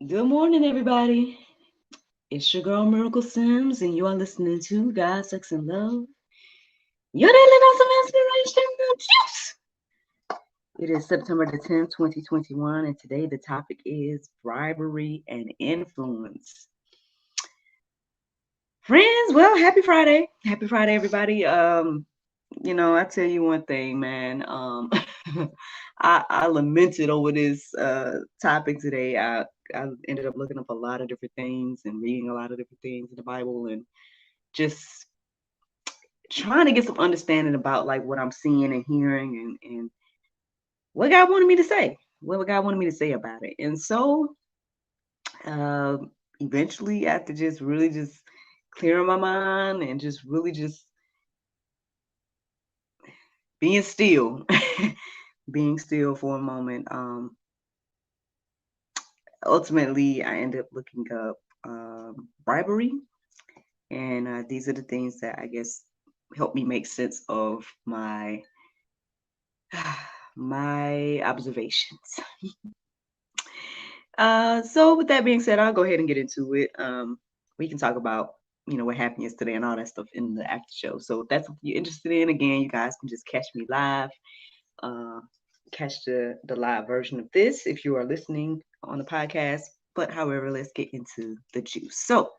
Good morning, everybody. It's your girl Miracle Sims, and you are listening to God, Sex, and Love. Your daily dose of inspiration and juice. It is September the 10th, 2021, and today the topic is bribery and influence. Friends, well, happy Friday. Happy Friday, everybody. I tell you one thing, man. I lamented over this topic today. I ended up looking up a lot of different things and reading a lot of different things in the Bible and just trying to get some understanding about like what I'm seeing and hearing and what God wanted me to say. What God wanted me to say about it. And so uh, eventually after just really just clearing my mind and just really just being still, being still for a moment, ultimately I ended up looking up bribery. And these are the things that I guess help me make sense of my observations. So with that being said, I'll go ahead and get into it. We can talk about what happened yesterday and all that stuff in the after show. So if that's what you're interested in, again, you guys can just catch me live. Catch the live version of this if you are listening on the podcast. But however, let's get into the juice. So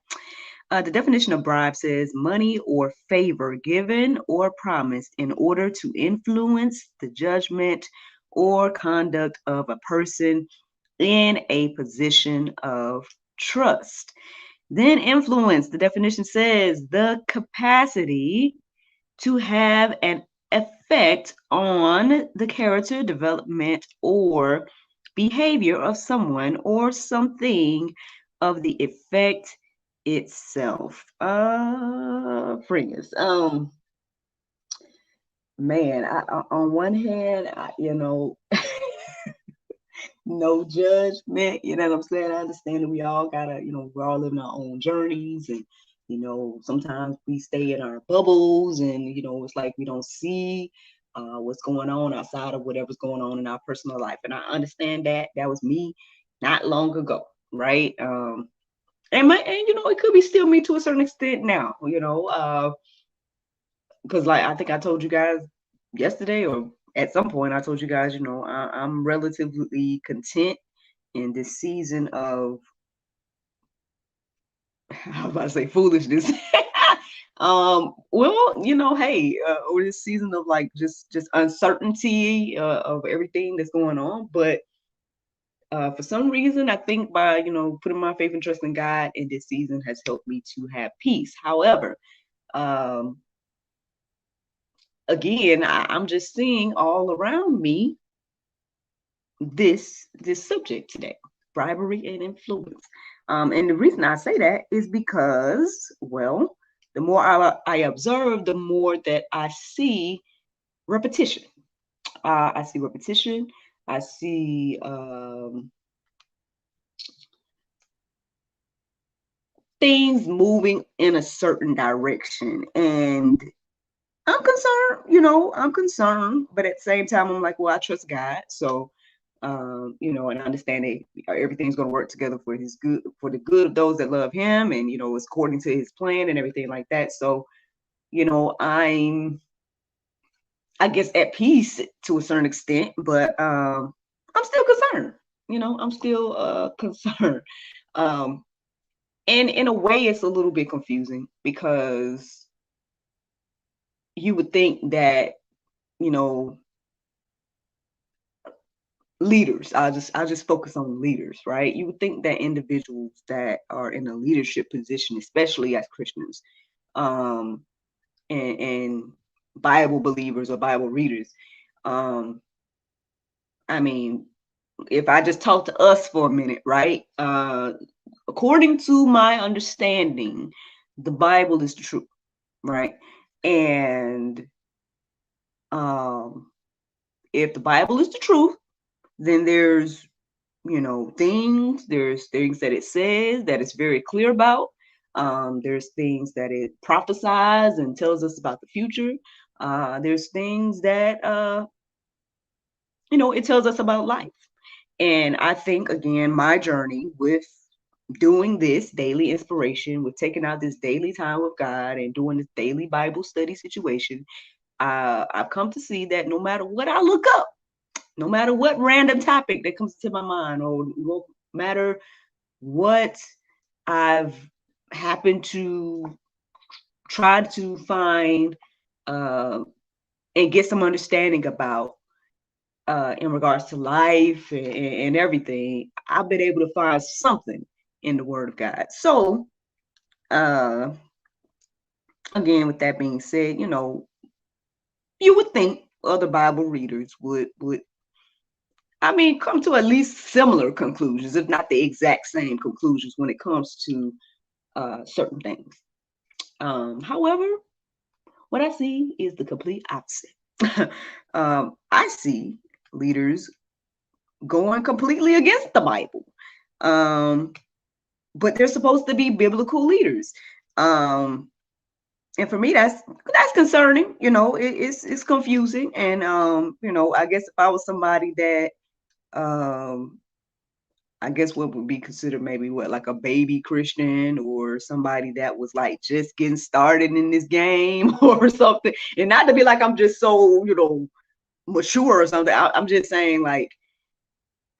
the definition of bribe says money or favor given or promised in order to influence the judgment or conduct of a person in a position of trust. Then influence, the definition says the capacity to have an effect on the character, development, or behavior of someone or something of the effect itself. Friends, man, on one hand, no judgment. You know what I'm saying? I understand that we all gotta, we're all living our own journeys, and sometimes we stay in our bubbles, and it's like we don't see what's going on outside of whatever's going on in our personal life. And I understand that. That was me not long ago, right? And it could be still me to a certain extent now, because like I think I told you guys yesterday or at some point I told you guys, I'm relatively content in this season of I was about to say foolishness. Well, hey, or this season of like just uncertainty of everything that's going on. But for some reason, I think by putting my faith and trust in God in this season has helped me to have peace. However, um, again, I'm just seeing all around me this subject today, bribery and influence. And the reason I say that is because, well, the more I observe, the more that I see repetition. I see repetition. I see things moving in a certain direction. And I'm concerned, I'm concerned, but at the same time, I'm like, well, I trust God. So, and I understand that everything's going to work together for his good, for the good of those that love him, and it's according to his plan and everything like that. So, I guess at peace to a certain extent, but I'm still concerned. I'm still concerned. Um, and in a way, it's a little bit confusing because you would think that you know leaders, I'll just focus on leaders, right? You would think that individuals that are in a leadership position, especially as Christians, um and Bible believers or Bible readers, um I mean, if I just talk to us for a minute, right? According to my understanding, the Bible is the truth, right? And um if the Bible is the truth, then there's things that it says that it's very clear about. There's things that it prophesies and tells us about the future. There's things that it tells us about life. And I think, again, my journey with doing this daily inspiration, with taking out this daily time with God and doing this daily Bible study situation, I've come to see that no matter what I look up, no matter what random topic that comes to my mind, or no matter what I've happened to try to find and get some understanding about in regards to life and everything, I've been able to find something in the Word of God. So, uh, again, with that being said, you would think other Bible readers would come to at least similar conclusions, if not the exact same conclusions when it comes to certain things. However, what I see is the complete opposite. I see leaders going completely against the Bible. But they're supposed to be biblical leaders. And for me, that's concerning. It's confusing. And I guess if I was somebody that I guess what would be considered maybe like a baby Christian, or somebody that was like just getting started in this game or something. And not to be like I'm just so, mature or something. I'm just saying, like,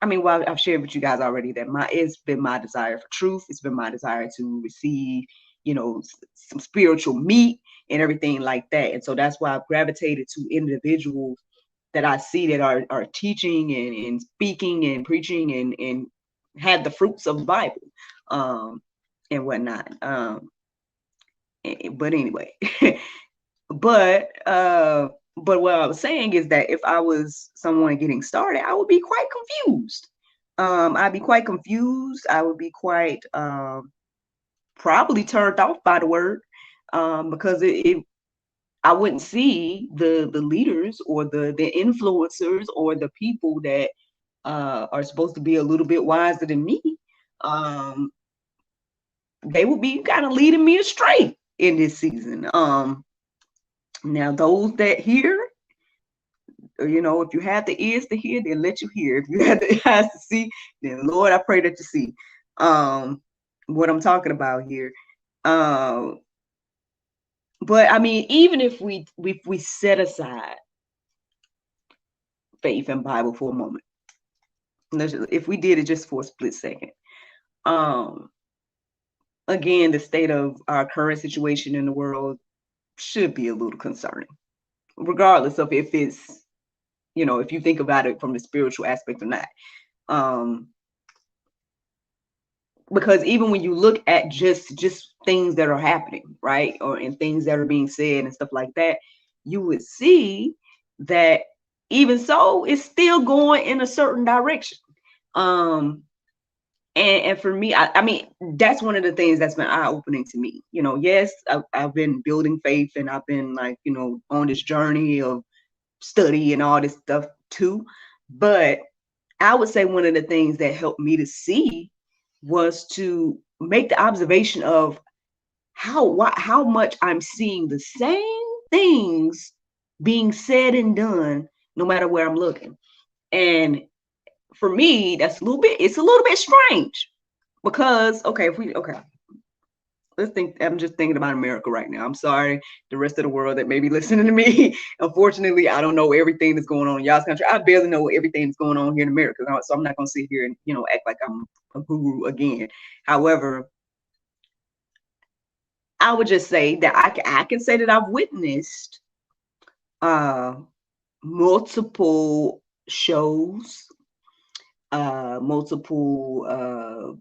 well, I've shared with you guys already that it's been my desire for truth. It's been my desire to receive, some spiritual meat and everything like that. And so that's why I've gravitated to individuals that I see that are teaching and speaking and preaching and have the fruits of the Bible, and whatnot. But anyway, but what I was saying is that if I was someone getting started, I would be quite confused. I'd be quite confused. I would be quite probably turned off by the word, because I wouldn't see the leaders or the influencers or the people that are supposed to be a little bit wiser than me. They would be kind of leading me astray in this season. Now those that hear, if you have the ears to hear, then let you hear. If you have the eyes to see, then Lord, I pray that you see what I'm talking about here. But even if we set aside faith and Bible for a moment, if we did it just for a split second, again, the state of our current situation in the world should be a little concerning, regardless of if it's, if you think about it from the spiritual aspect or not. Because even when you look at just things that are happening, right, and things that are being said and stuff like that, you would see that even so, it's still going in a certain direction. And for me, that's one of the things that's been eye-opening to me. Yes, I've been building faith, and I've been like, on this journey of study and all this stuff too. But I would say one of the things that helped me to see was to make the observation of how much I'm seeing the same things being said and done, no matter where I'm looking. And for me, it's a little bit strange, because let's think. I'm just thinking about America right now. I'm sorry, the rest of the world that may be listening to me. Unfortunately, I don't know everything that's going on in y'all's country. I barely know everything that's going on here in America, so I'm not going to sit here and act like I'm a guru again. However, I would just say that I can say that I've witnessed multiple shows, multiple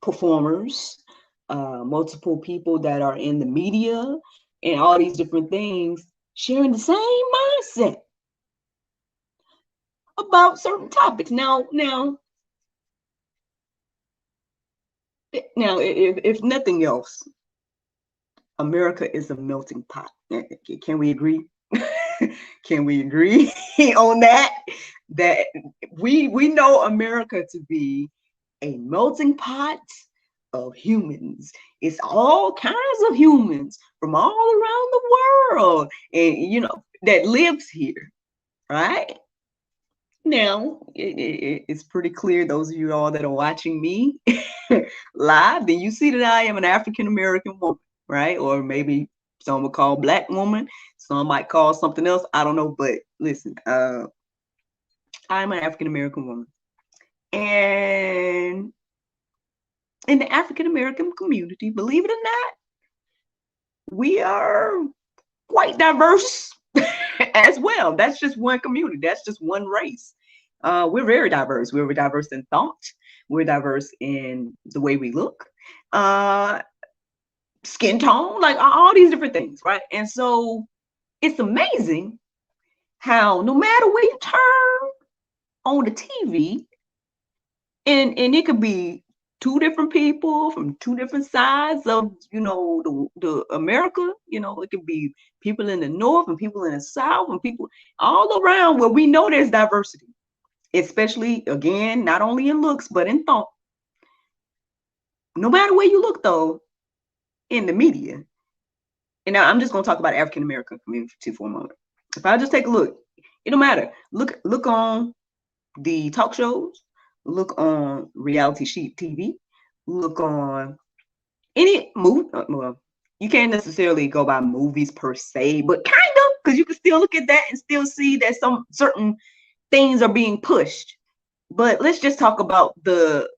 performers, multiple people that are in the media and all these different things sharing the same mindset about certain topics. Now, if nothing else, America is a melting pot. Can we agree? Can we agree on that? That we know America to be a melting pot of humans. It's all kinds of humans from all around the world, and that lives here, right? Now, it's pretty clear, those of you all that are watching me live, then you see that I am an African American woman, right? Or maybe some would call Black woman, some might call something else. I don't know, but listen, I'm an African American woman, and in the African American community, believe it or not, we are quite diverse as well. That's just one community. That's just one race. We're very diverse. We're diverse in thought. We're diverse in the way we look, uh, skin tone, like all these different things, right? And so it's amazing how no matter where you turn on the TV, and it could be two different people from two different sides of, the America. It could be people in the north and people in the south and people all around, where we know there's diversity, especially, again, not only in looks but in thought. No matter where you look, though, in the media, and now I'm just going to talk about African American community for a moment. If I just take a look, it don't matter. Look on the talk shows, look on reality sheet TV, look on any movie. Well, you can't necessarily go by movies per se, but kind of, because you can still look at that and still see that some certain things are being pushed. But let's just talk about the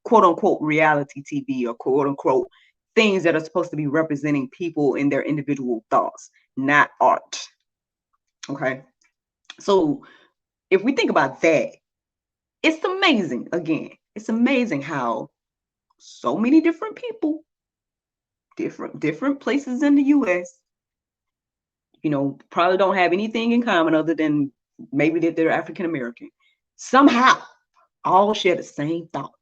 quote unquote reality TV, or quote unquote things that are supposed to be representing people in their individual thoughts, not art. Okay. So if we think about that, it's amazing. Again, it's amazing how so many different people, different places in the US, probably don't have anything in common other than maybe that they're African American, somehow all share the same thought.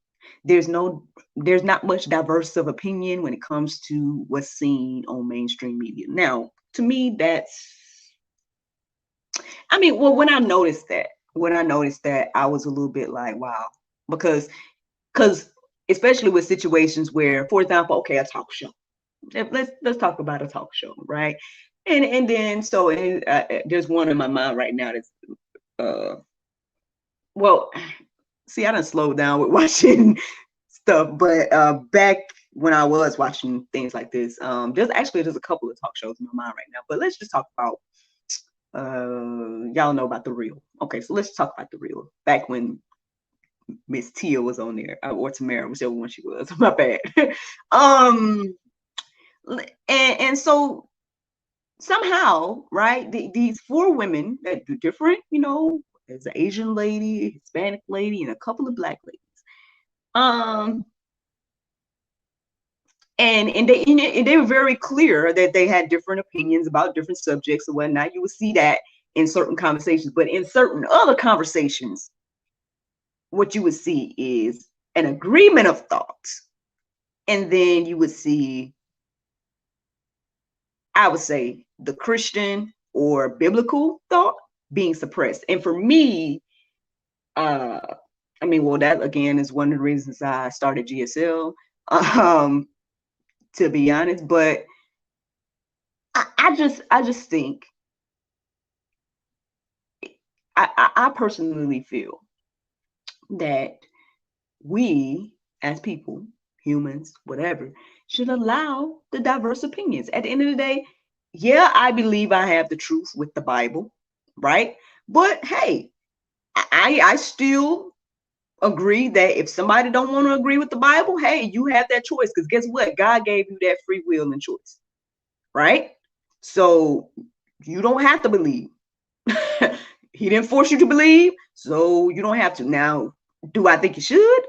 There's not much diverse of opinion when it comes to what's seen on mainstream media. Now, to me, well, when I noticed that, I was a little bit like, wow, because especially with situations where, for example, okay, a talk show. Let's talk about a talk show, right? And then so there's one in my mind right now that's well, see, I done slowed down with watching stuff, but back when I was watching things like this, there's a couple of talk shows in my mind right now. But let's just talk about y'all know about The Real. Okay, so let's talk about The Real. Back when Miss Tia was on there, or Tamara, whichever one she was. My bad. And so somehow, right, these four women that do different, there's an Asian lady, a Hispanic lady, and a couple of Black ladies. And they were very clear that they had different opinions about different subjects and whatnot. You would see that in certain conversations, but in certain other conversations, what you would see is an agreement of thoughts, and then you would see, I would say, the Christian or biblical thought being suppressed. And for me, that again is one of the reasons I started GSL, to be honest. But I just think, I personally feel that we as people, humans, whatever, should allow the diverse opinions. At the end of the day, yeah, I believe I have the truth with the Bible, right? But hey, I still agree that if somebody don't want to agree with the Bible, hey, you have that choice, because guess what? God gave you that free will and choice, right? So you don't have to believe. He didn't force you to believe, so you don't have to. Now, do I think you should?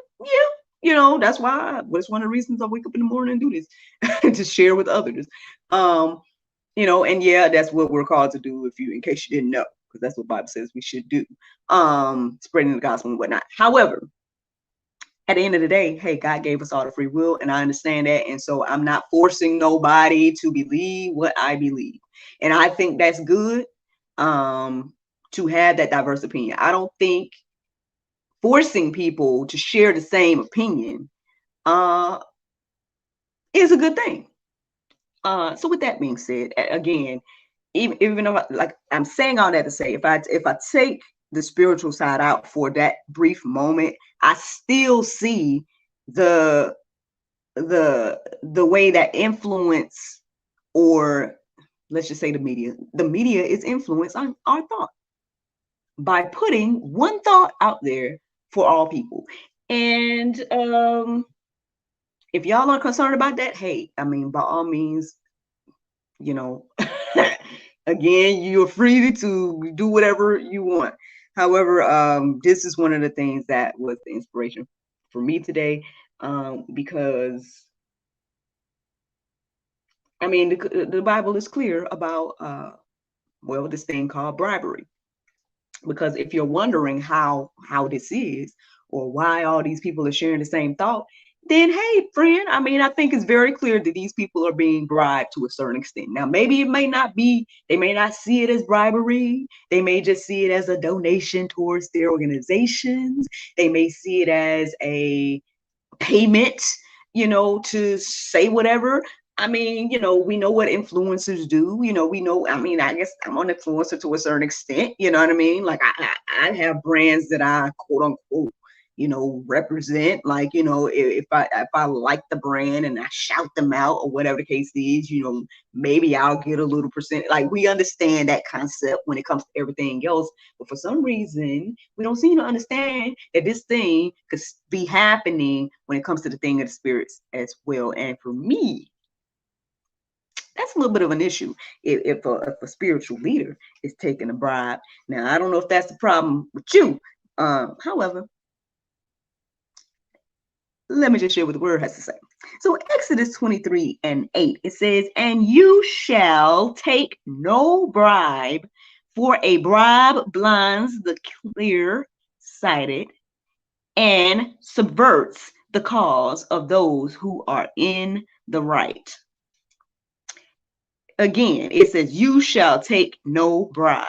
Yeah, that's why. That's one of the reasons I wake up in the morning and do this, to share with others. And yeah, that's what we're called to do. In case you didn't know, because that's what Bible says we should do, spreading the gospel and whatnot. However, at the end of the day, hey, God gave us all the free will, and I understand that. And so I'm not forcing nobody to believe what I believe. And I think that's good, to have that diverse opinion. I don't think forcing people to share the same opinion is a good thing. So with that being said, again, even though, like, I'm saying all that to say, if I take the spiritual side out for that brief moment, I still see the way that influence, or let's just say the media is influenced on our thought by putting one thought out there for all people. And if y'all are concerned about that, hey, I mean, by all means, you know, again, you're free to do whatever you want. However, this is one of the things that was the inspiration for me today, because I mean, the Bible is clear about, well, this thing called bribery. Because if you're wondering how this is, or why all these people are sharing the same thought, then hey, friend, I mean, I think it's very clear that these people are being bribed to a certain extent. Now, maybe it may not be, they may not see it as bribery. They may just see it as a donation towards their organizations. They may see it as a payment, to say whatever. I mean, we know what influencers do. We know, I mean, I guess I'm an influencer to a certain extent, you know what I mean? Like I have brands that I quote unquote, represent. Like, if I like the brand and I shout them out or whatever the case is, maybe I'll get a little percent. Like, we understand that concept when it comes to everything else. But for some reason, we don't seem to understand that this thing could be happening when it comes to the thing of the spirits as well. And for me, that's a little bit of an issue if a spiritual leader is taking a bribe. Now, I don't know if that's the problem with you. However, let me just share what the word has to say. So Exodus 23:8, it says, "And you shall take no bribe, for a bribe blinds the clear-sighted and subverts the cause of those who are in the right." Again, it says, "You shall take no bribe."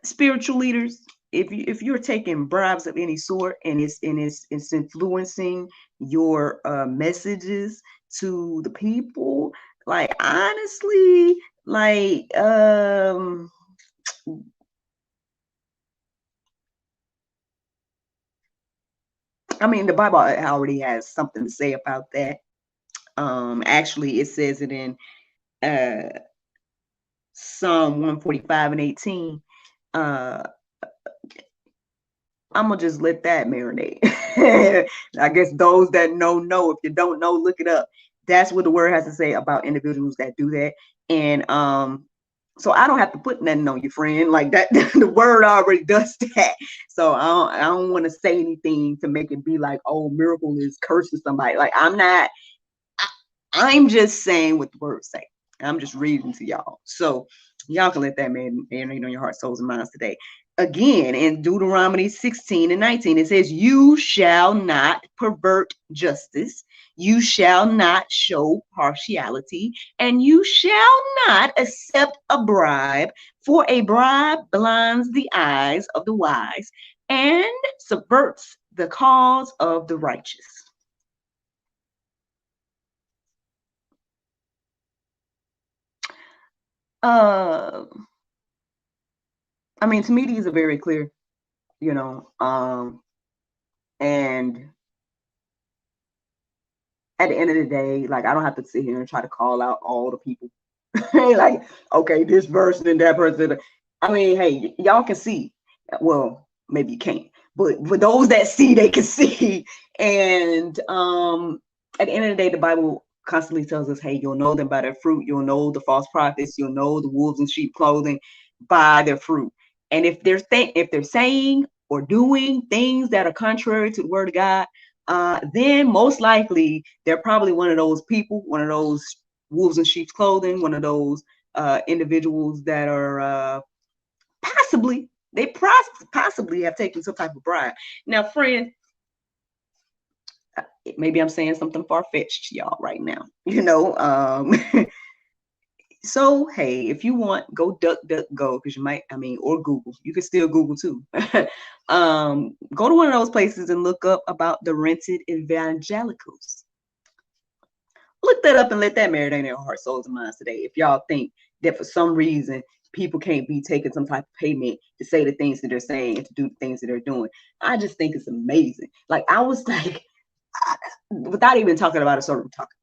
Spiritual leaders, if you're taking bribes of any sort and it's influencing your messages to the people, like, honestly, like, I mean, the Bible already has something to say about that. Actually, it says it in Psalm 145:18. I'm gonna just let that marinate. I guess those that know. If you don't know, look it up. That's what the word has to say about individuals that do that. And so I don't have to put nothing on you, friend. Like that, the word already does that. So I don't want to say anything to make it be like, oh, miracle is cursing somebody. Like, I'm not. I'm just saying what the words say. I'm just reading to y'all. So y'all can let that marinate on your heart, souls, and minds today. Again, in Deuteronomy 16:19, it says, "You shall not pervert justice. You shall not show partiality, and you shall not accept a bribe, for a bribe blinds the eyes of the wise and subverts the cause of the righteous." I mean, to me, these are very clear, and at the end of the day, like, I don't have to sit here and try to call out all the people. Like, okay, this person and that person. I mean, hey, y'all can see. Well, maybe you can't, but for those that see, they can see. And at the end of the day, the Bible constantly tells us, hey, you'll know them by their fruit. You'll know the false prophets. You'll know the wolves in sheep clothing by their fruit. And if they're saying or doing things that are contrary to the word of God, then most likely they're probably one of those people, one of those wolves in sheep's clothing, one of those individuals that are possibly have taken some type of bribe. Now, friend, maybe I'm saying something far-fetched to y'all right now, So, hey, if you want, go DuckDuckGo, because you might, or Google. You can still Google too. Go to one of those places and look up about the rented evangelicals. Look that up and let that marinate in your heart, souls, and minds today. If y'all think that for some reason people can't be taking some type of payment to say the things that they're saying and to do the things that they're doing. I just think it's amazing. Like, I was like, without even talking about a certain topic,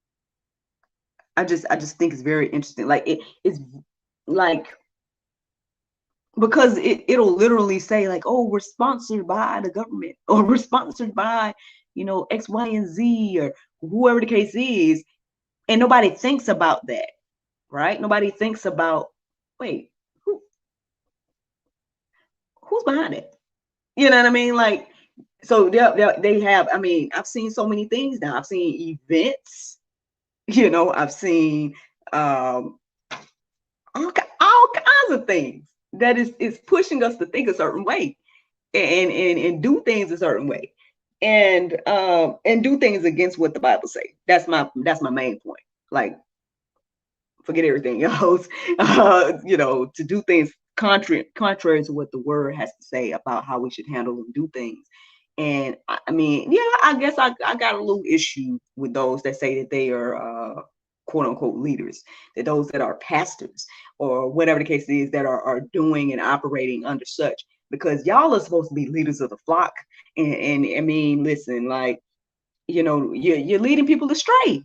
I just think it's very interesting. Like, it's like, because it'll literally say like, oh, we're sponsored by the government, or we're sponsored by, X, Y, and Z, or whoever the case is, and nobody thinks about that, right? Nobody thinks about, wait, who's behind it? You know what I mean? Like, so they have, I mean, I've seen so many things now. I've seen events, I've seen all kinds of things that is pushing us to think a certain way, and do things a certain way, and do things against what the Bible say. That's my main point. Like, forget everything else, to do things contrary to what the word has to say about how we should handle and do things. And I mean, yeah, I guess I got a little issue with those that say that they are quote unquote leaders, that those that are pastors or whatever the case is, that are doing and operating under such, because y'all are supposed to be leaders of the flock. And I mean, listen, like, you're leading people astray.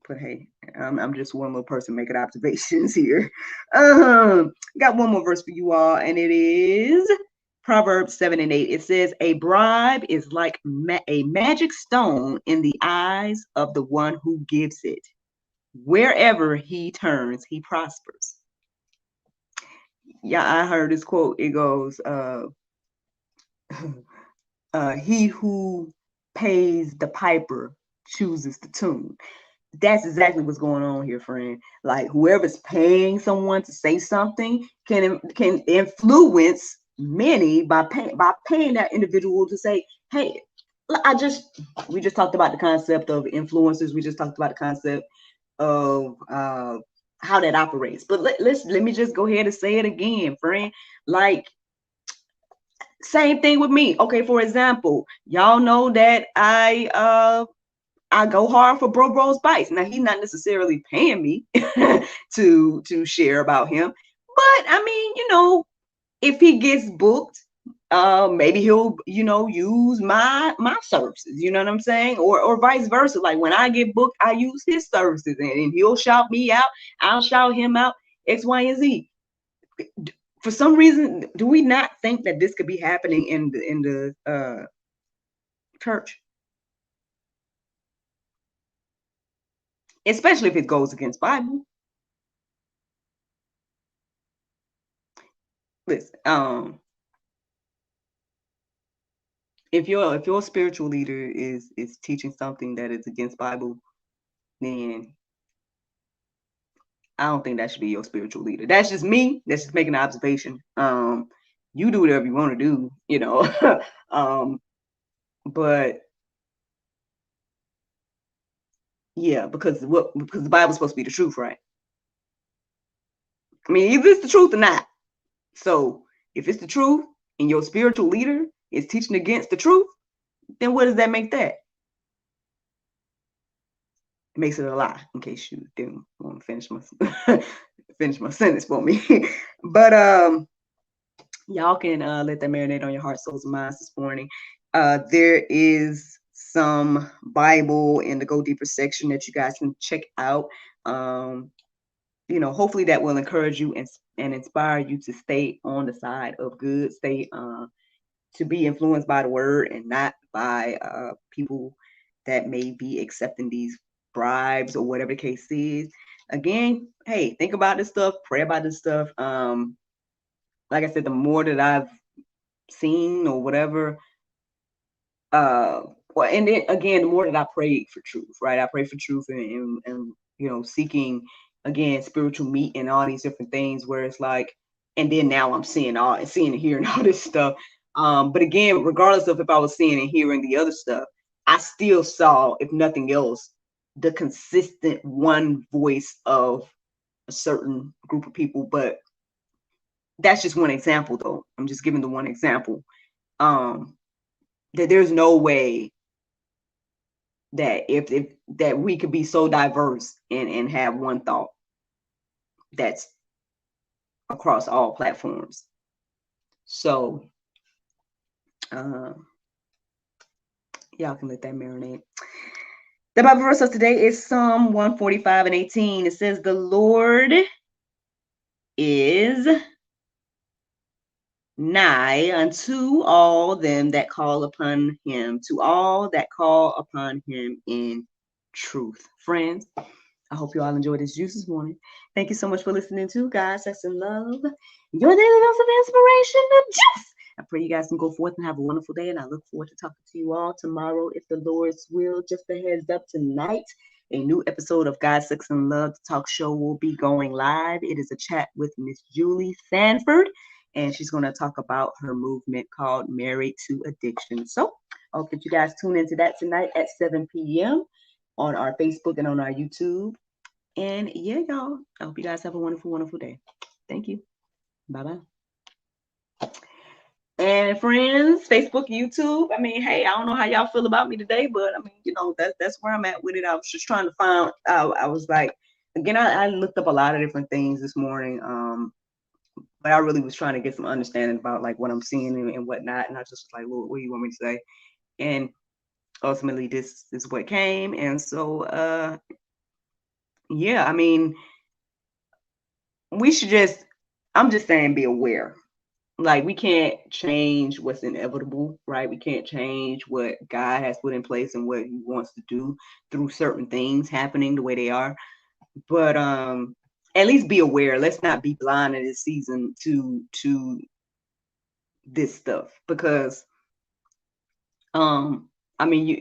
But hey, I'm just one little person making observations here. Got one more verse for you all, and it is Proverbs 7:8. It says, a bribe is like a magic stone in the eyes of the one who gives it. Wherever he turns, he prospers. Yeah, I heard this quote. It goes, he who pays the piper chooses the tune. That's exactly what's going on here, friend. Like, whoever's paying someone to say something can influence many by paying that individual to say, hey, we just talked about the concept of influencers. We just talked about the concept of how that operates. But let me just go ahead and say it again, friend. Like, same thing with me. Okay, for example, y'all know that I go hard for Bro's Bites. Now, he's not necessarily paying me to share about him, but I mean, if he gets booked, maybe he'll, use my services. You know what I'm saying? Or vice versa. Like, when I get booked, I use his services, and he'll shout me out. I'll shout him out. X, Y, and Z. For some reason, do we not think that this could be happening in the church? Especially if it goes against Bible. Listen, if your spiritual leader is teaching something that is against Bible, then I don't think that should be your spiritual leader. That's just me. That's just making an observation. You do whatever you want to do, but yeah, because the Bible's supposed to be the truth, right? I mean, either it's the truth or not. So if it's the truth and your spiritual leader is teaching against the truth, then what does that make that? It makes it a lie, in case you didn't want to finish my sentence for me. But y'all can let that marinate on your heart, souls, and minds this morning. There is some Bible in the Go Deeper section that you guys can check out. Hopefully that will encourage you and inspire you to stay on the side of good, stay to be influenced by the word and not by people that may be accepting these bribes or whatever the case is. Again, hey, think about this stuff, pray about this stuff. Like I said, the more that I've seen or whatever, and then again, the more that I prayed for truth, right? I pray for truth and seeking again spiritual meat and all these different things where it's like, and then now I'm seeing and hearing all this stuff. But again, regardless of if I was seeing and hearing the other stuff, I still saw, if nothing else, the consistent one voice of a certain group of people. But that's just one example, though. I'm just giving the one example. That there's no way that if that we could be so diverse and have one thought. that's across all platforms. So y'all can let that marinate. The Bible verse of today is Psalm 145:18. It says, "The Lord is nigh unto all them that call upon him, to all that call upon him in truth." Friends, I hope you all enjoyed this juice this morning. Thank you so much for listening to God, Sex, and Love, your daily dose of inspiration, the juice. I pray you guys can go forth and have a wonderful day, and I look forward to talking to you all tomorrow, if the Lord's will. Just a heads up, tonight, a new episode of God, Sex, and Love, the talk show, will be going live. It is a chat with Miss Julie Sanford, and she's going to talk about her movement called Married to Addiction. So I hope that you guys tune into that tonight at 7 p.m. on our Facebook and on our YouTube. And yeah, y'all, I hope you guys have a wonderful, wonderful day. Thank you. Bye-bye. And friends, Facebook, YouTube. I mean, hey, I don't know how y'all feel about me today, but I mean, that's where I'm at with it. I was just trying to find out. I was like, again, I looked up a lot of different things this morning. But I really was trying to get some understanding about like what I'm seeing and whatnot. And I just was like, Lord, what do you want me to say? And ultimately this is what came. And so yeah, I mean, we should I'm just saying, be aware. Like, we can't change what's inevitable, right? We can't change what God has put in place and what he wants to do through certain things happening the way they are. But at least be aware. Let's not be blind in this season to this stuff, because I mean,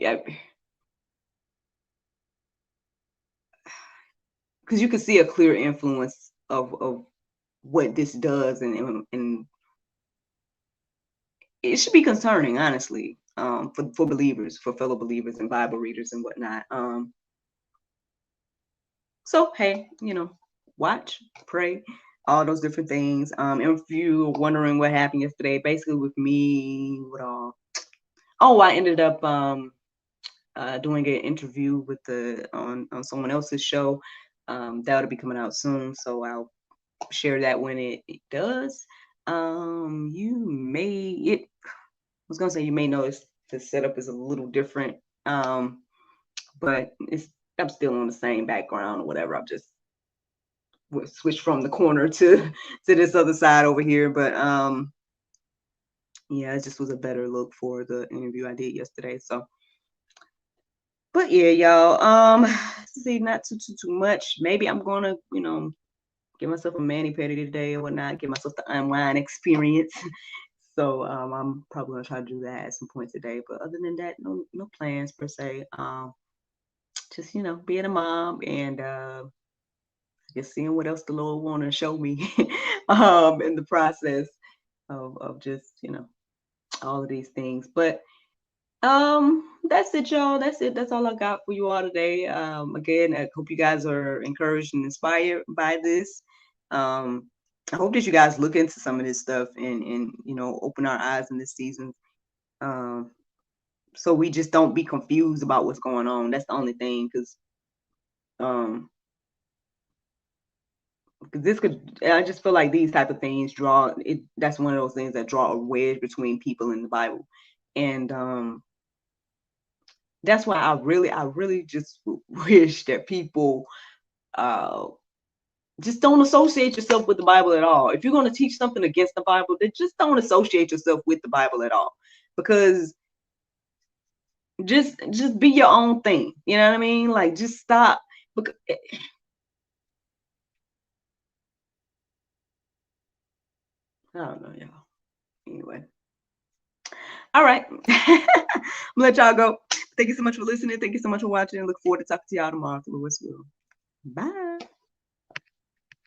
because you can see a clear influence of what this does, and it should be concerning, honestly, for believers, for fellow believers and Bible readers and whatnot. So hey, watch, pray, all those different things. And if you're wondering what happened yesterday, basically with me, I ended up doing an interview with on someone else's show. That'll be coming out soon, so I'll share that when it does. I was gonna say, you may notice the setup is a little different, but I'm still on the same background or whatever. I've just switched from the corner to this other side over here. But yeah, it just was a better look for the interview I did yesterday. So, but yeah, y'all. See, not too much. Maybe I'm gonna, give myself a mani-pedi today or whatnot. Give myself the unwind experience. So I'm probably gonna try to do that at some point today. But other than that, no plans per se. Just being a mom and just seeing what else the Lord want to show me in the process of just all of these things. But that's it, y'all. That's it. That's all I got for you all today. Again, I hope you guys are encouraged and inspired by this. I hope that you guys look into some of this stuff and open our eyes in this season, so we just don't be confused about what's going on. That's the only thing, because I just feel like these type of things that's one of those things that draw a wedge between people in the Bible. And that's why I really just wish that people just don't associate yourself with the Bible at all. If you're going to teach something against the Bible, then just don't associate yourself with the Bible at all, because just be your own thing. You know what I mean? Like, just stop. Because I don't know, y'all. Anyway. All right. I'm gonna let y'all go. Thank you so much for listening. Thank you so much for watching. Look forward to talking to y'all tomorrow, if the Lord's will. Bye.